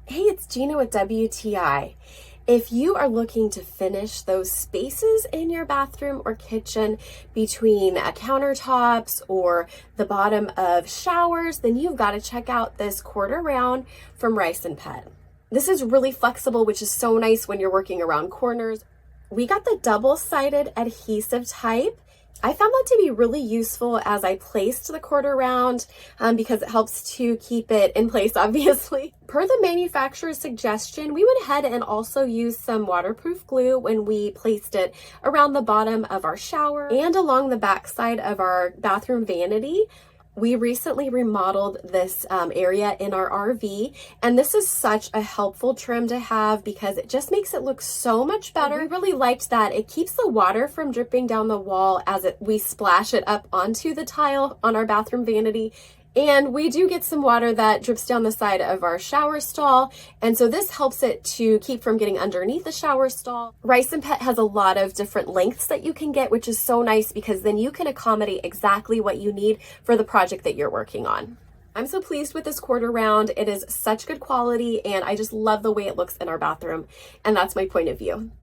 Hey, it's Gina with WTI. If you are looking to finish those spaces in your bathroom or kitchen between countertops or the bottom of showers, then you've got to check out this quarter round from Risunpet. This is really flexible, which is so nice when you're working around corners. We got the double-sided adhesive type. I found that to be really useful as I placed the quarter round because it helps to keep it in place, obviously. Per the manufacturer's suggestion, we went ahead and also used some waterproof glue when we placed it around the bottom of our shower and along the backside of our bathroom vanity. We recently remodeled this area in our RV, and this is such a helpful trim to have because it just makes it look so much better. We really liked that it keeps the water from dripping down the wall as we splash it up onto the tile on our bathroom vanity. And we do get some water that drips down the side of our shower stall. And so this helps it to keep from getting underneath the shower stall. Risunpet has a lot of different lengths that you can get, which is so nice because then you can accommodate exactly what you need for the project that you're working on. I'm so pleased with this quarter round. It is such good quality and I just love the way it looks in our bathroom. And that's my point of view.